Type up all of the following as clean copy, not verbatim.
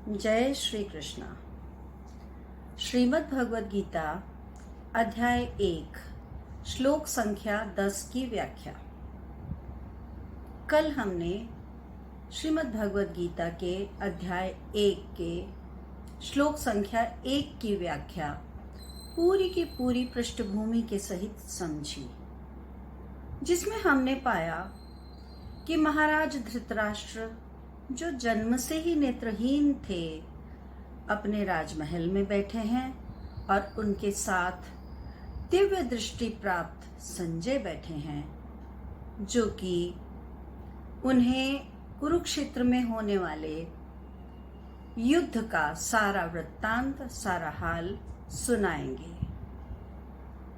जय श्री कृष्णा। श्रीमद् भगवद गीता अध्याय 1 श्लोक संख्या 10 की व्याख्या। कल हमने श्रीमद् भगवद गीता के अध्याय 1 के श्लोक संख्या 1 की व्याख्या पूरी की पूरी पृष्ठभूमि के सहित समझी, जिसमें हमने पाया कि महाराज धृतराष्ट्र, जो जन्म से ही नेत्रहीन थे, अपने राजमहल में बैठे हैं और उनके साथ दिव्य दृष्टि प्राप्त संजय बैठे हैं, जो कि उन्हें कुरुक्षेत्र में होने वाले युद्ध का सारा वृत्तांत, सारा हाल सुनाएंगे।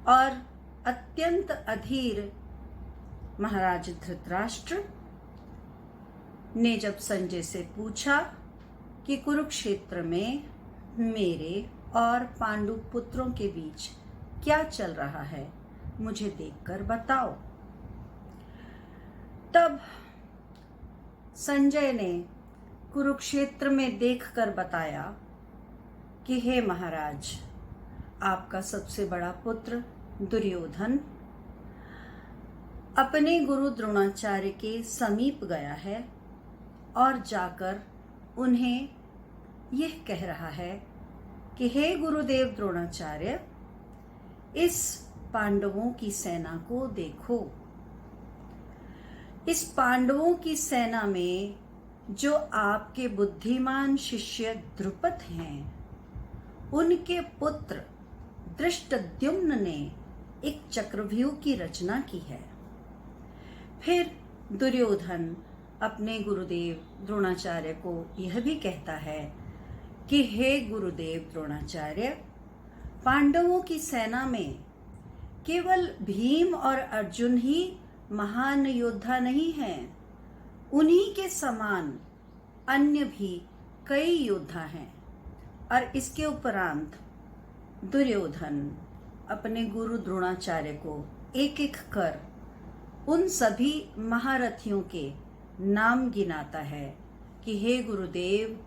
और अत्यंत अधीर महाराज धृतराष्ट्र ने जब संजय से पूछा कि कुरुक्षेत्र में मेरे और पांडु पुत्रों के बीच क्या चल रहा है, मुझे देखकर बताओ, तब संजय ने कुरुक्षेत्र में देखकर बताया कि हे महाराज, आपका सबसे बड़ा पुत्र दुर्योधन अपने गुरु द्रोणाचार्य के समीप गया है और जाकर उन्हें यह कह रहा है कि हे गुरुदेव द्रोणाचार्य, इस पांडवों की सेना को देखो। इस पांडवों की सेना में जो आपके बुद्धिमान शिष्य द्रुपद हैं, उनके पुत्र धृष्टद्युम्न ने एक चक्रव्यूह की रचना की है। फिर दुर्योधन अपने गुरुदेव द्रोणाचार्य को यह भी कहता है कि हे गुरुदेव द्रोणाचार्य, पांडवों की सेना में केवल भीम और अर्जुन ही महान योद्धा नहीं हैं, उन्हीं के समान अन्य भी कई योद्धा हैं। और इसके उपरांत दुर्योधन अपने गुरु द्रोणाचार्य को एक एक कर उन सभी महारथियों के नाम गिनाता है कि हे गुरुदेव,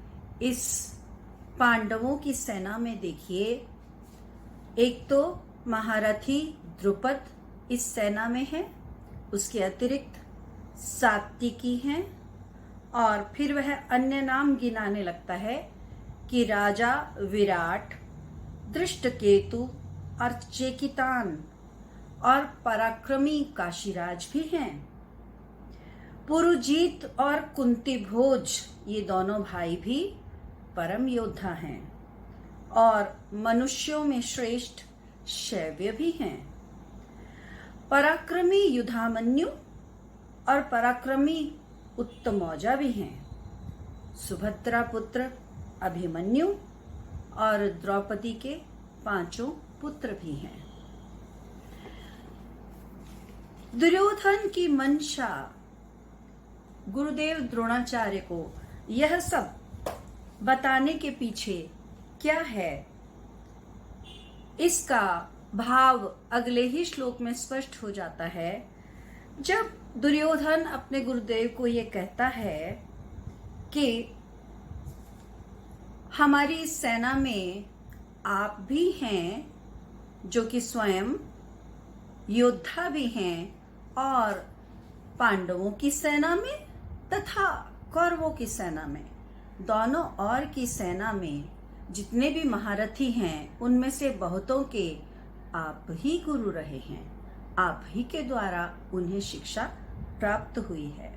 इस पांडवों की सेना में देखिए, एक तो महारथी द्रुपद इस सेना में है, उसके अतिरिक्त सात्विकी हैं, और फिर वह अन्य नाम गिनाने लगता है कि राजा विराट, दृष्टकेतु और चेकितान और पराक्रमी काशीराज भी हैं। पुरुजीत और कुंती भोज, ये दोनों भाई भी परम योद्धा हैं, और मनुष्यों में श्रेष्ठ शैव्य भी हैं। पराक्रमी युधामन्यु और पराक्रमी उत्तमौजा भी हैं। सुभद्रा पुत्र अभिमन्यु और द्रौपदी के 5 पुत्र भी हैं। दुर्योधन की मंशा गुरुदेव द्रोणाचार्य को यह सब बताने के पीछे क्या है, इसका भाव अगले ही श्लोक में स्पष्ट हो जाता है, जब दुर्योधन अपने गुरुदेव को यह कहता है कि हमारी सेना में आप भी हैं, जो कि स्वयं योद्धा भी हैं, और पांडवों की सेना में तथा कौरवों की सेना में, दोनों और की सेना में जितने भी महारथी हैं, उनमें से बहुतों के आप ही गुरु रहे हैं, आप ही के द्वारा उन्हें शिक्षा प्राप्त हुई है।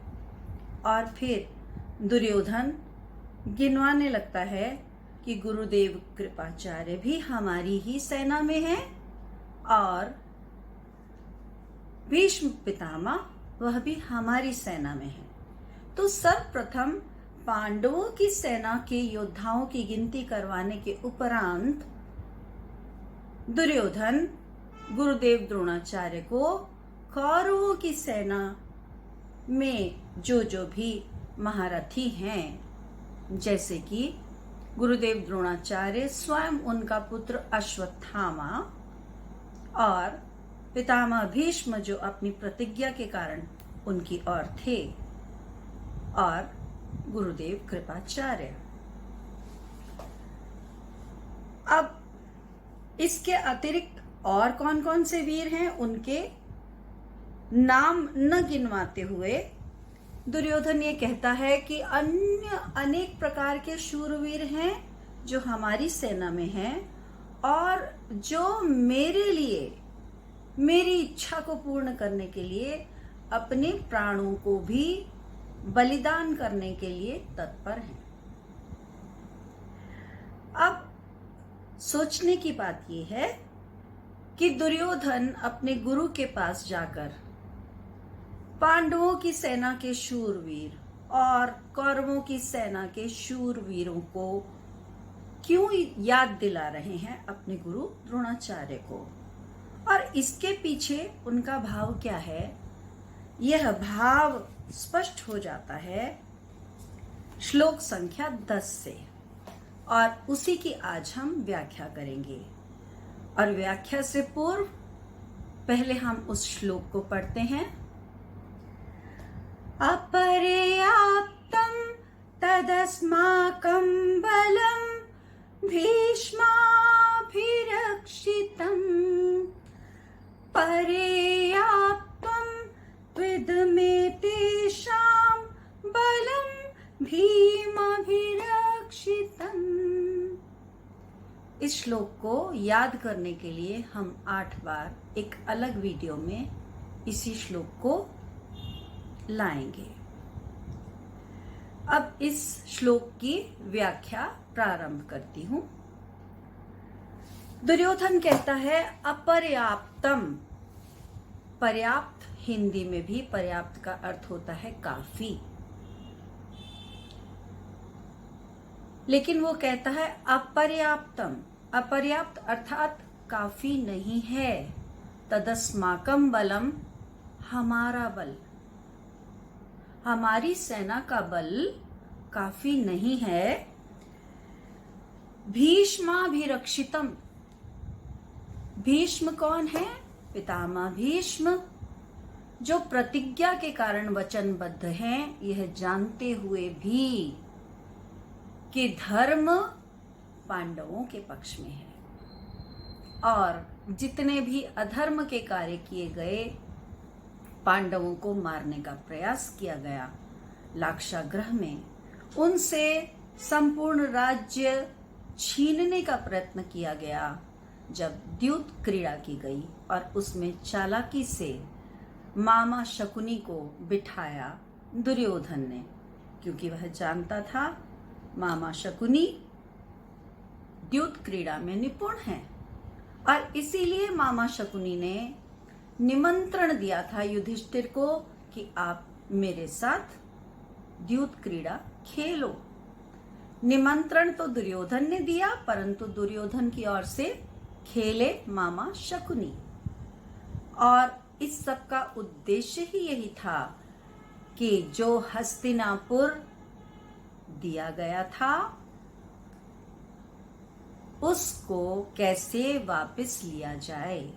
और फिर दुर्योधन गिनवाने लगता है कि गुरुदेव कृपाचार्य भी हमारी ही सेना में हैं, और भीष्म पितामह वह भी हमारी सेना में है। तो सर्वप्रथम पांडवों की सेना के योद्धाओं की गिनती करवाने के उपरांत दुर्योधन गुरुदेव द्रोणाचार्य को कौरवों की सेना में जो भी महारथी हैं, जैसे कि गुरुदेव द्रोणाचार्य स्वयं, उनका पुत्र अश्वत्थामा, और पितामह भीष्म जो अपनी प्रतिज्ञा के कारण उनकी ओर थे, और गुरुदेव कृपाचार्य, इसके अतिरिक्त और कौन कौन से वीर हैं उनके नाम न गिनवाते हुए दुर्योधन ये कहता है कि अन्य अनेक प्रकार के शूरवीर हैं जो हमारी सेना में हैं और जो मेरे लिए, मेरी इच्छा को पूर्ण करने के लिए अपने प्राणों को भी बलिदान करने के लिए तत्पर हैं। अब सोचने की बात यह है कि दुर्योधन अपने गुरु के पास जाकर पांडवों की सेना के शूरवीर और कौरवों की सेना के शूरवीरों को क्यों याद दिला रहे हैं अपने गुरु द्रोणाचार्य को, और इसके पीछे उनका भाव क्या है, यह भाव स्पष्ट हो जाता है श्लोक संख्या 10 से, और उसी की आज हम व्याख्या करेंगे। और व्याख्या से पूर्व पहले हम उस श्लोक को पढ़ते हैं। अपर्याप्तं तदस्माकं बलं भीष्माभिरक्षितं पर्याप्तं विद्मेतेषां बलं भीमाभिरक्षितम्। इस श्लोक को याद करने के लिए हम 8 बार एक अलग वीडियो में इसी श्लोक को लाएंगे। अब इस श्लोक की व्याख्या प्रारंभ करती हूं। दुर्योधन कहता है अपर्याप्तम। पर्याप्त हिंदी में भी पर्याप्त का अर्थ होता है काफी, लेकिन वो कहता है अपर्याप्तम। अपर्याप्त अर्थात काफी नहीं है। तदस्माकम बलम, हमारा बल, हमारी सेना का बल काफी नहीं है। भीष्माभिरक्षितम, भीष्म कौन है? पितामह भीष्म, जो प्रतिज्ञा के कारण वचनबद्ध हैं, यह जानते हुए भी कि धर्म पांडवों के पक्ष में है और जितने भी अधर्म के कार्य किए गए, पांडवों को मारने का प्रयास किया गया लाक्षागृह में, उनसे संपूर्ण राज्य छीनने का प्रयत्न किया गया जब द्यूत क्रीड़ा की गई और उसमें चालाकी से मामा शकुनी को बिठाया दुर्योधन ने, क्योंकि वह जानता था मामा शकुनी द्यूत क्रीड़ा में निपुण है और इसीलिए मामा शकुनी ने निमंत्रण दिया था युधिष्ठिर को कि आप मेरे साथ द्यूत क्रीड़ा खेलो। निमंत्रण तो दुर्योधन ने दिया, परंतु दुर्योधन की ओर से खेले मामा शकुनी, और इस सब का उद्देश्य ही यही था कि जो हस्तिनापुर दिया गया था उसको कैसे वापस लिया जाए,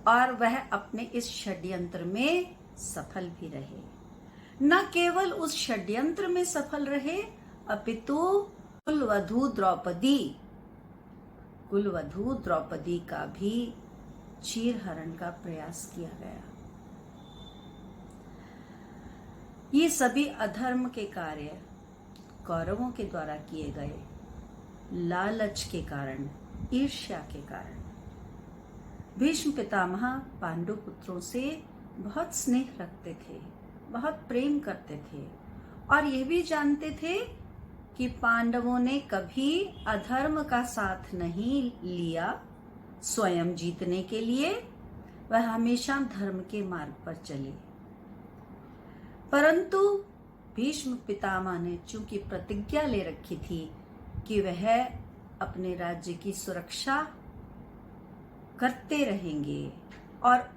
और वह अपने इस षड्यंत्र में सफल भी रहे। न केवल उस षड्यंत्र में सफल रहे, अपितु कुलवधू द्रौपदी का भी चीरहरण का प्रयास किया गया। ये सभी अधर्म के कार्य कौरवों के द्वारा किए गए, लालच के कारण, ईर्ष्या के कारण। भीष्म पितामह पांडु पुत्रों से बहुत स्नेह रखते थे, बहुत प्रेम करते थे और यह भी जानते थे कि पांडवों ने कभी अधर्म का साथ नहीं लिया स्वयं जीतने के लिए, वह हमेशा धर्म के मार्ग पर चले। परंतु भीष्म पितामह ने चूंकि प्रतिज्ञा ले रखी थी कि वह अपने राज्य की सुरक्षा करते रहेंगे और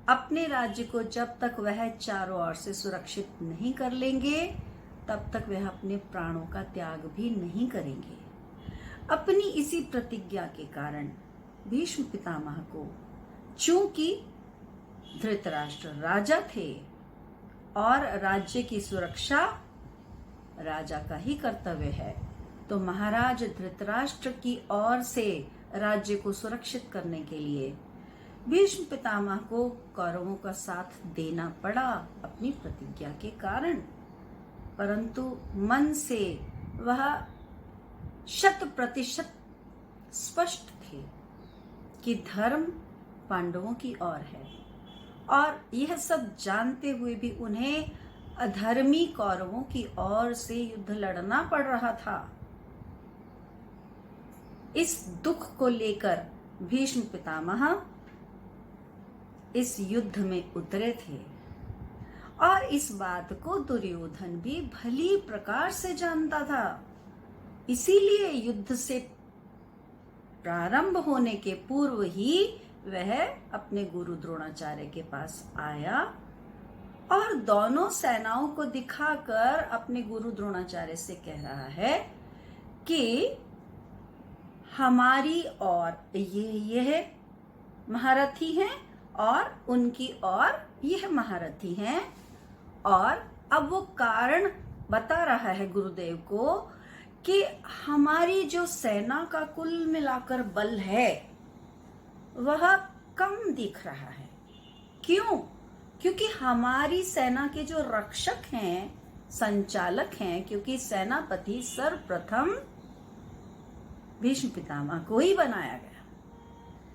अपने राज्य को जब तक वह चारों ओर से सुरक्षित नहीं कर लेंगे तब तक वह अपने प्राणों का त्याग भी नहीं करेंगे। अपनी इसी प्रतिज्ञा के कारण भीष्म पितामह को, चूंकि धृतराष्ट्र राजा थे और राज्य की सुरक्षा राजा का ही कर्तव्य है, तो महाराज धृतराष्ट्र की ओर से राज्य को सुरक्षित करने के लिए भीष्म पितामह को कौरवों का साथ देना पड़ा अपनी प्रतिज्ञा के कारण, परंतु मन से वह 100% स्पष्ट थे कि धर्म पांडवों की ओर है, और यह सब जानते हुए भी उन्हें अधर्मी कौरवों की ओर से युद्ध लड़ना पड़ रहा था। इस दुख को लेकर भीष्म पितामह इस युद्ध में उतरे थे, और इस बात को दुर्योधन भी भली प्रकार से जानता था। इसीलिए युद्ध से प्रारंभ होने के पूर्व ही वह अपने गुरु द्रोणाचार्य के पास आया और दोनों सेनाओं को दिखाकर अपने गुरु द्रोणाचार्य से कह रहा है कि हमारी और यह महारथी हैं और उनकी और यह महारथी हैं, और अब वो कारण बता रहा है गुरुदेव को कि हमारी जो सेना का कुल मिलाकर बल है वह कम दिख रहा है। क्यों? क्योंकि हमारी सेना के जो रक्षक हैं, संचालक हैं, क्योंकि सेनापति सर्वप्रथम भीष्म पितामह को ही बनाया गया,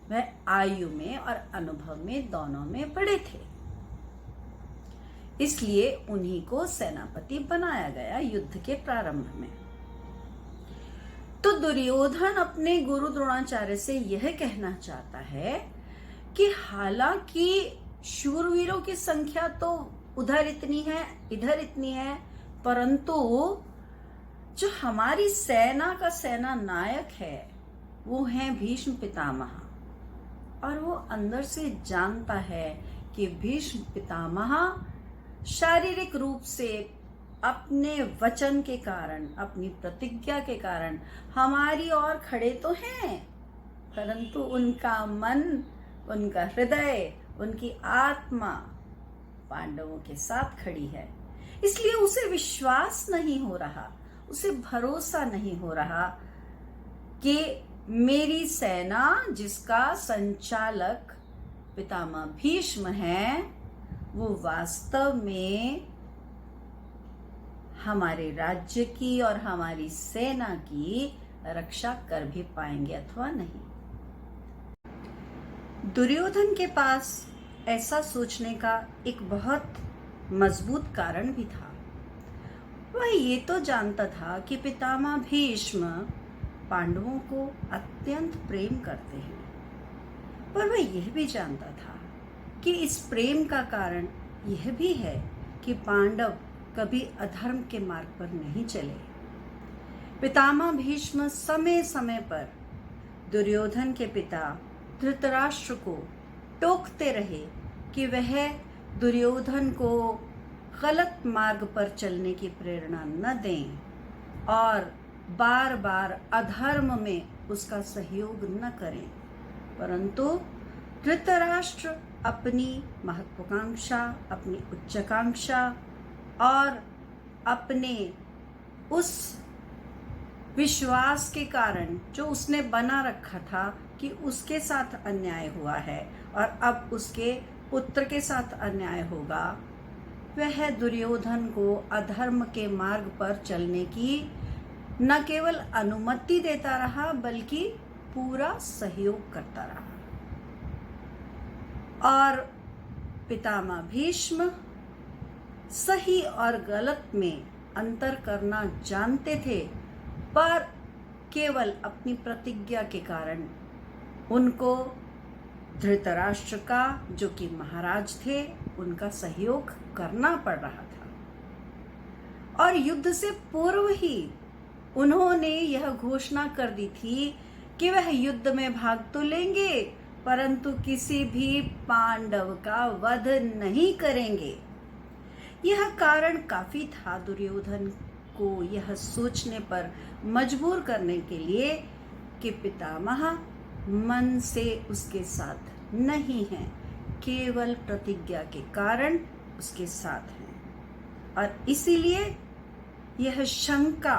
वह आयु में और अनुभव में दोनों में बड़े थे, इसलिए उन्हीं को सेनापति बनाया गया युद्ध के प्रारंभ में। तो दुर्योधन अपने गुरु द्रोणाचार्य से यह कहना चाहता है कि हालांकि शूरवीरों की संख्या तो उधर इतनी है, इधर इतनी है, परंतु जो हमारी सेना का सेना नायक है वो है भीष्म पितामह, और वो अंदर से जानता है कि भीष्म पितामह शारीरिक रूप से अपने वचन के कारण, अपनी प्रतिज्ञा के कारण हमारी ओर खड़े तो हैं, परंतु उनका मन, उनका हृदय, उनकी आत्मा पांडवों के साथ खड़ी है। इसलिए उसे विश्वास नहीं हो रहा, उसे भरोसा नहीं हो रहा कि मेरी सेना जिसका संचालक पितामह भीष्म है वो वास्तव में हमारे राज्य की और हमारी सेना की रक्षा कर भी पाएंगे अथवा नहीं। दुर्योधन के पास ऐसा सोचने का एक बहुत मजबूत कारण भी था। वह ये तो जानता था कि पितामह भीष्म पांडवों को अत्यंत प्रेम करते हैं, पर वह यह भी जानता था कि इस प्रेम का कारण यह भी है कि पांडव कभी अधर्म के मार्ग पर नहीं चले। पितामह भीष्म समय समय पर दुर्योधन के पिता धृतराष्ट्र को टोकते रहे कि वह दुर्योधन को गलत मार्ग पर चलने की प्रेरणा न दें और बार बार अधर्म में उसका सहयोग न करें, परंतु धृतराष्ट्र अपनी महत्वाकांक्षा, अपनी उच्चाकांक्षा और अपने उस विश्वास के कारण जो उसने बना रखा था कि उसके साथ अन्याय हुआ है और अब उसके पुत्र के साथ अन्याय होगा, वह दुर्योधन को अधर्म के मार्ग पर चलने की न केवल अनुमति देता रहा बल्कि पूरा सहयोग करता रहा। और पितामह भीष्म सही और गलत में अंतर करना जानते थे, पर केवल अपनी प्रतिज्ञा के कारण उनको धृतराष्ट्र का, जो कि महाराज थे, उनका सहयोग करना पड़ रहा था। और युद्ध से पूर्व ही उन्होंने यह घोषणा कर दी थी कि वह युद्ध में भाग तो लेंगे परंतु किसी भी पांडव का वध नहीं करेंगे। यह कारण काफी था दुर्योधन को यह सोचने पर मजबूर करने के लिए कि पितामह मन से उसके साथ नहीं है, केवल प्रतिज्ञा के कारण उसके साथ हैं। और इसीलिए यह शंका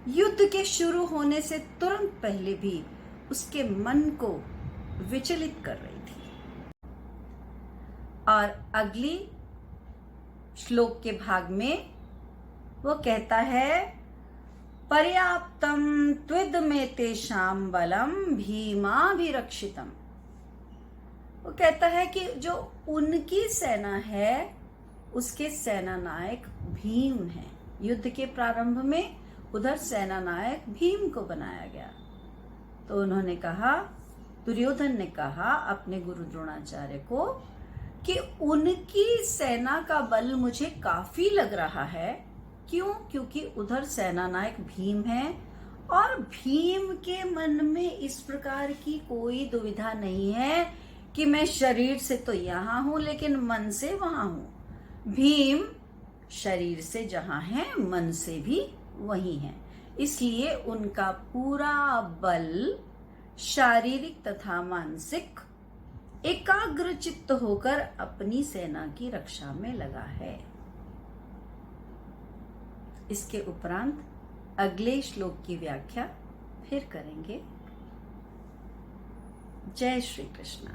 युद्ध के शुरू होने से तुरंत पहले भी उसके मन को विचलित कर रही थी। और अगली श्लोक के भाग में वो कहता है, पर्याप्तम त्विद में तेषाम बलम भीमाभिरक्षितम। वो कहता है कि जो उनकी सेना है उसके सेना नायक भीम है। युद्ध के प्रारंभ में उधर सेना नायक भीम को बनाया गया। तो उन्होंने कहा, दुर्योधन ने कहा अपने गुरु द्रोणाचार्य को कि उनकी सेना का बल मुझे काफी लग रहा है। क्यों? क्योंकि उधर सेना नायक भीम है और भीम के मन में इस प्रकार की कोई दुविधा नहीं है कि मैं शरीर से तो यहां हूं लेकिन मन से वहां हूं। भीम शरीर से जहां है मन से भी वही है। इसलिए उनका पूरा बल शारीरिक तथा मानसिक एकाग्र चित्त होकर अपनी सेना की रक्षा में लगा है। इसके उपरांत अगले श्लोक की व्याख्या फिर करेंगे। जय श्री कृष्ण।